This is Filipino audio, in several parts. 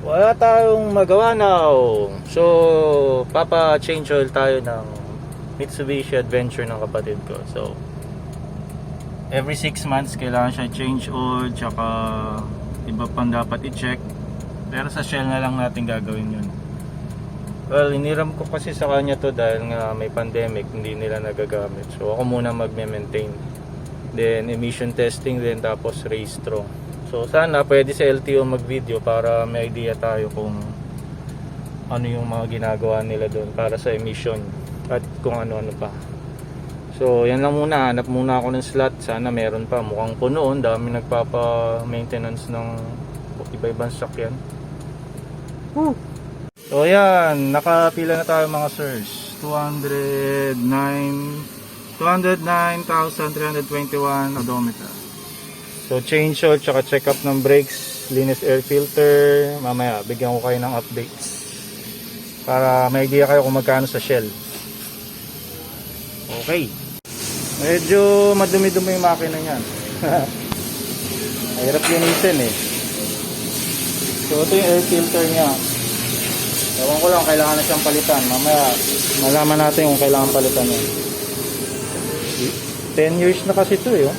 Wala tayong magawa now. So, papa-change oil tayo ng Mitsubishi Adventure ng kapatid ko. So, every 6 months kailangan siya change oil, tsaka iba pang dapat i-check. Pero sa Shell na lang natin gagawin yun. Well, iniram ko kasi sa kanya to dahil nga may pandemic, hindi nila nagagamit. So, ako muna magme-maintain. Then, emission testing din, tapos restro. So, sana pwede sa LTO mag-video para may idea tayo kung ano yung mga ginagawa nila doon para sa emission at kung ano-ano pa. So, yan lang muna. Hanap muna ako ng slot. Sana meron pa. Mukhang puno. Dami nagpapa-maintenance ng iba-ibang sakyan. Woo! So, yan. Nakapila na tayo mga sirs. 209,321 odometer. So, change oil, tsaka check up ng brakes, linis air filter. Mamaya, bigyan ko kayo ng updates para may idea kayo kung magkano sa Shell. Okay. Medyo madumi-dumi yung makina niyan. Mahirap linisin eh. So, ito yung air filter niya. Ewan ko lang, kailangan na siyang palitan. Mamaya, malaman natin kung kailangan palitan niya. 10 years na kasi ito eh. Oh.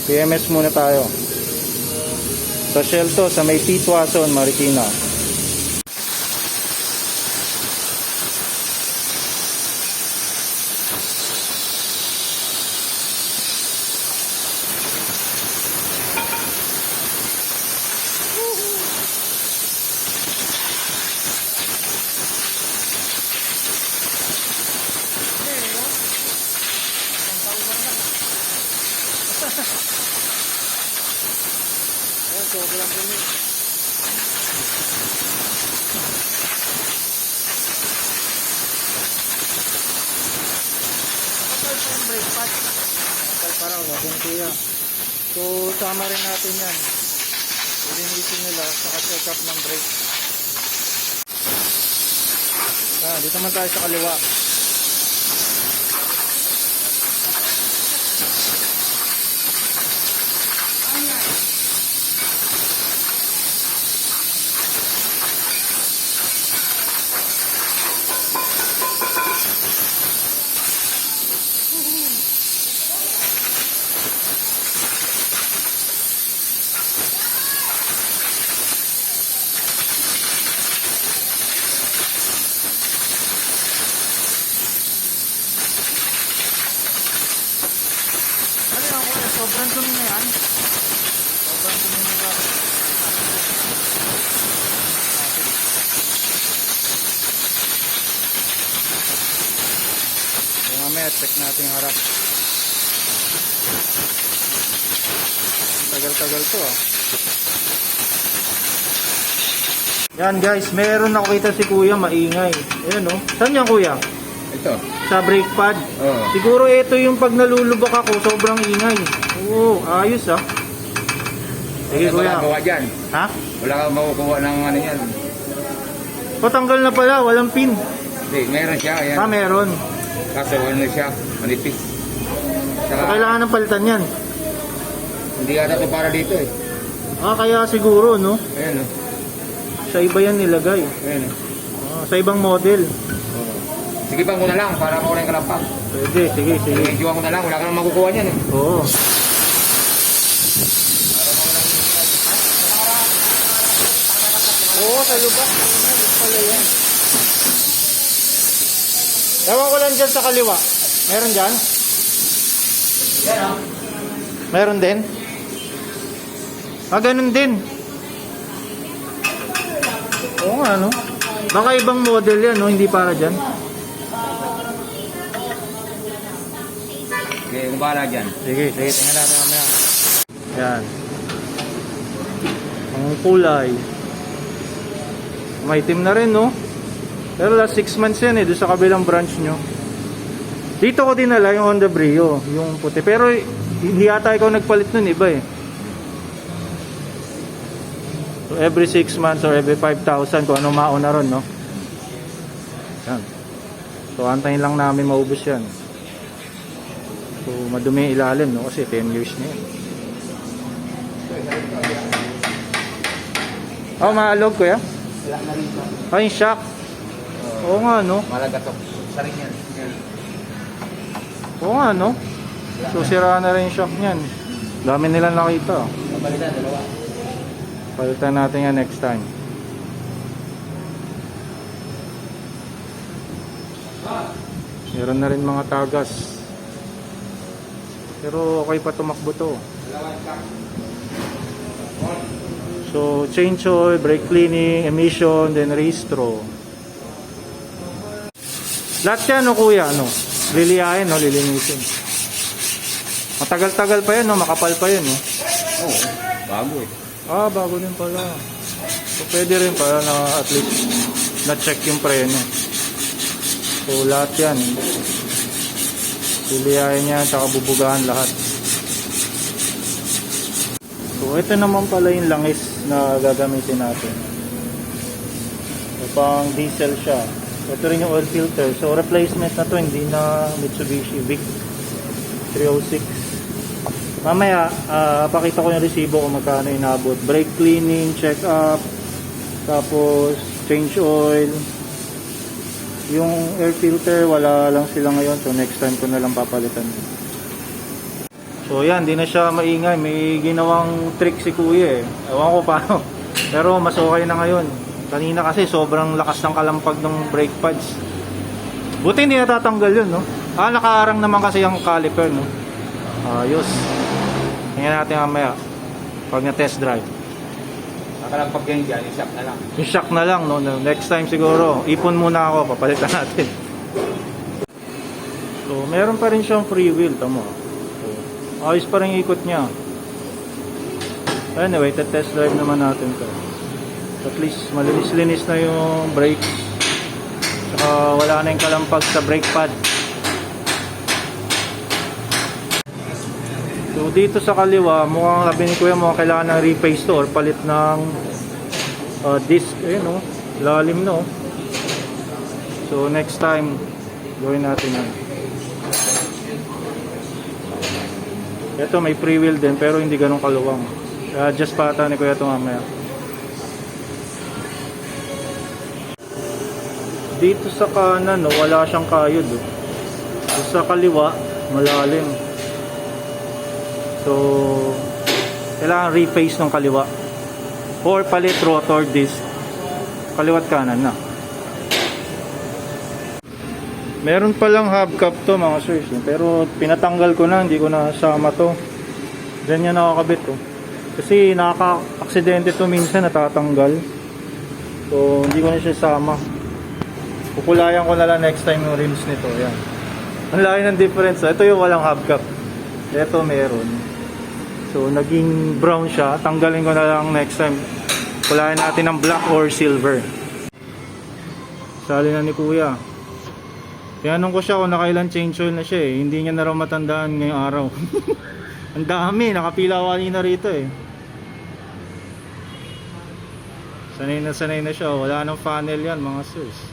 PMS muna tayo. Sa Shell to, sa may Titwason, Marikina. Sobrang dumi. Nakapal pa yung brake pad. Nakapal pa raw, wabong kuya. So, sama rin natin yan. Ilinisin nila sa check up ng brake. Dito naman tayo sa kaliwa. Sobrang dumi na yan. Sobrang dumi na yan. So mamaya check natin yung harap. Tagal-tagal to ah. Yan guys, meron nakita si kuya maingay. Ayan oh. Saan yan kuya? Ito. Sa brake pad. Oo. Siguro ito yung pag nalulubak ako, sobrang ingay. Oo, ayos ah. Sige kuya. Wala gawa dyan. Ha? Wala kang makukuha ng ano yan. Patanggal na pala, walang pin. Hindi, meron siya. Ayan. Ah, meron. Kaso ano siya, manipis. So, kailangan ng palitan yan. Hindi ata ito para dito eh. Ah, kaya siguro, no? Ayan o. Sa iba yan nilagay. Ayan o. Ah, sa ibang model. Sige bang ko na lang para makuha yung kalampag. Pwede, sige, sige. Medyo ko na lang, wala ka nang makukuha niyan eh. Oo. Oo, sa lubak. Ayos pala yan. Ewan ko lang dyan sa kaliwa. Meron dyan? Yan o. Meron din? Ah, ganun din. Oo nga, no? Baka ibang model yan, no? Hindi para dyan. Sige, kung bahala dyan. Sige, sige. Tingnan natin mamaya. Yan. Ang kulay. May itim na rin, no? Pero last 6 months yan eh, doon sa kabilang branch nyo. Dito ko dinala yung Honda Brio, yung puti. Pero hindi ata ikaw nagpalit nun, iba eh. So every 6 months or every 5,000 kung anong mauna ron, no? Yan. So antayin lang namin maubos yan. So madumi yung ilalim, no? Kasi 10 years na yan. Oh, maalog kuya? Wala na rin siya. Ay, shock. Oo nga, no? Malaga to. Isa rin yan. Oo nga, no? So, sira na rin yung shock niyan. Dami nilang nakita. Papalitan, dalawa. Palitan natin yan next time. Meron na rin mga tagas. Pero okay pa tumakbo to. So, change oil, brake cleaning, emission, then restro. Lahat yan, no, kuya, no? Liliyahin, no? Lilinisin. Matagal-tagal pa yan, no? Makapal pa yan, no? Oo, bago eh. Ah, bago din pala. So, pwede rin pala na at least na-check yung preno. So, lahat yan. Liliyahin yan, saka bubugahan lahat. So, ito naman pala yung langis na gagamitin natin. So, pang diesel siya. Ito rin yung oil filter. So, replacement na to, hindi na Mitsubishi Vic 306. Mamaya, pakita ko yung resibo kung magkano inabot. Brake cleaning, check up, tapos change oil. Yung air filter, wala lang sila ngayon. So, next time ko na lang papalitan. So, yan, di na siya maingay. May ginawang trick si kuya eh. Ewan ko paano. Pero, mas okay na ngayon. Kanina kasi, sobrang lakas ng kalampag ng brake pads. Buti hindi natatanggal yun, no? Nakaarang naman kasi yung caliper, no? Ayos. Tingnan natin mamaya. Pag na-test drive. Nakalampag yan dyan, yung shock na lang. Yung shock na lang, no? Next time siguro, ipon muna ako, papalitan natin. So, meron pa rin siyang free wheel, tamo. So, ayos pa rin ikot niya. Anyway, test drive naman natin to. At least, malinis-linis na yung brakes. Saka wala na yung kalampag sa brake pad. So, dito sa kaliwa, mukhang sabi ni kuya, mukhang kailangan ng repaste to or palit ng disc. Ayun, no? Lalim, no? So, next time, gawin natin yan. Ito, may free wheel din, pero hindi ganun kaluwang. Just pata ni kuya ito mamaya. Dito sa kanan, no, wala siyang kayod. Oh. Dito sa kaliwa, malalim. So, kailangan reface ng kaliwa. Or palit rotor disc. Kaliwat kanan na. Meron palang hubcap to mga sirs. Pero pinatanggal ko na, hindi ko na sama to. Diyan yan nakakabit to. Kasi nakaka-aksidente to minsan, natatanggal. So, hindi ko na siya sama. Kukulayan ko na lang next time yung rims nito. Yan. Ang laki ng difference. Ito yung walang hubcap. Ito meron. So, naging brown siya. Tanggalin ko na lang next time. Kulayan natin ng black or silver. Sali na ni kuya. Tinanong ko siya kung nakailan change oil na siya eh. Hindi niya na raw matandaan ngayong araw. Ang dami. Nakapila kanina rito eh. Sanay na siya. Wala nang funnel yan mga sirs.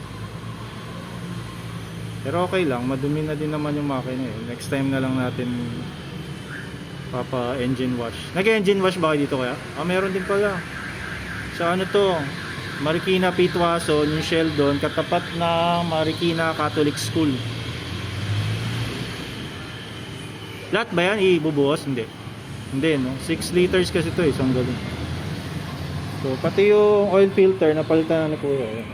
Pero okay lang, madumi na din naman yung makina eh. Next time na lang natin papa-engine wash. Nag-engine wash ba kayo dito kaya? Meron din pala. Sa ano to? Marikina Pitwason, yung shell doon, katapat ng Marikina Catholic School. Lahat ba yan ibubuhos? Hindi. Hindi, no? 6 liters kasi to eh, isang galon. So, pati yung oil filter, napalitan na ni kuya.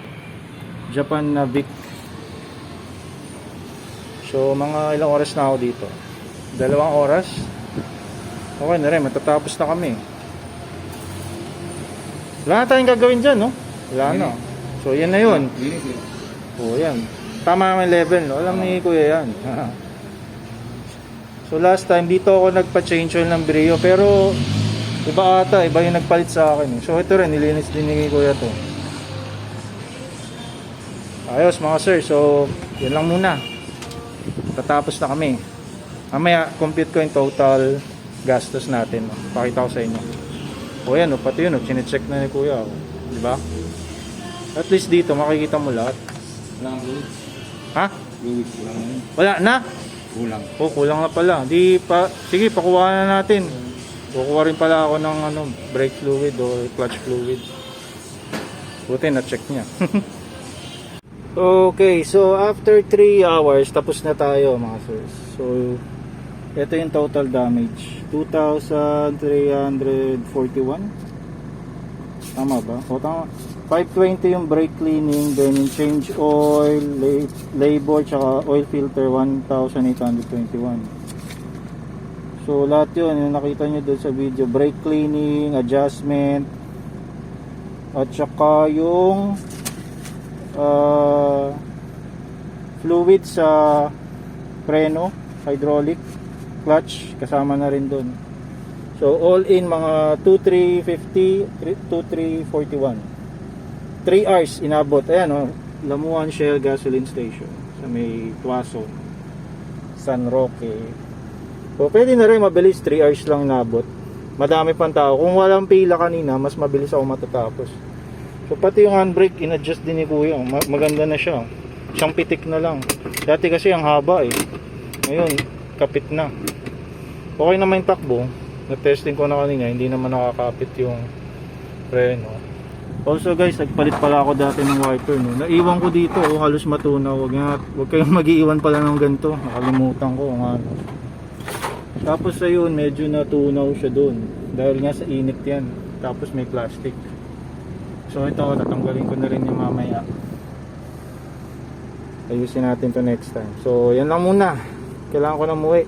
Japan na Vic. So, mga ilang oras na ako dito? 2 oras? Okay na rin, matatapos na kami. Wala na tayong gagawin dyan, no? Wala na. So, yan na yun. O, yan. Tama naman level, no? Alam ni kuya yan. So, last time, dito ako nagpa-change oil ng Brio. Pero, iba ata, iba yung nagpalit sa akin. So, ito rin, nilinis din ni kuya to. Ayos, mga sir. So, yan lang muna. Tatapos na kami. Mamaya, compute ko yung total gastos natin. Pakita ko sa inyo. O yan, pati yun, chinecheck na ni kuya. Diba? At least dito, makikita mo lahat. Wala kang fluid. Ha? Fluid, kulang na yun. Wala na? Kulang. Kulang na pala. Sige, pakuha na natin. Kukuha rin pala ako ng brake fluid o clutch fluid. Buti na-check niya. Okay, so after 3 hours, tapos na tayo mga sirs. So, ito yung total damage. 2,341. Tama ba? O, tama. 520 yung brake cleaning, then yung change oil, labor, tsaka oil filter, 1,821. So, lahat yun, yung nakita nyo doon sa video, brake cleaning, adjustment, at saka yung fluid sa preno, hydraulic, clutch, kasama na rin doon. So all in mga 2,350, 2,341. 3 hours inabot. Ayan o, Lamuan Shell Gasoline Station sa may Tuaso, San Roque. So pwede na rin mabilis, 3 hours lang inabot. Madami pang tao. Kung walang pila kanina, mas mabilis ako matatapos. So pati yung handbrake, in-adjust din ni Kuya. Maganda na siya. Siyang pitik na lang. Dati kasi ang haba eh. Ngayon, kapit na. Okay naman yung takbo. Na-testing ko na kanina, hindi naman nakakapit yung preno. Also guys, nagpalit pala ako dati ng wiper. No? Naiwan ko dito, halos matunaw. Huwag kayong mag-iiwan pala ng ganito. Nakalimutan ko kung ano. Tapos ayun, medyo natunaw siya doon. Dahil nga sa init yan. Tapos may plastic. So ito, tatanggalin ko na rin yung mamaya. Ayusin natin to next time. So yan lang muna. Kailangan ko na umuwi.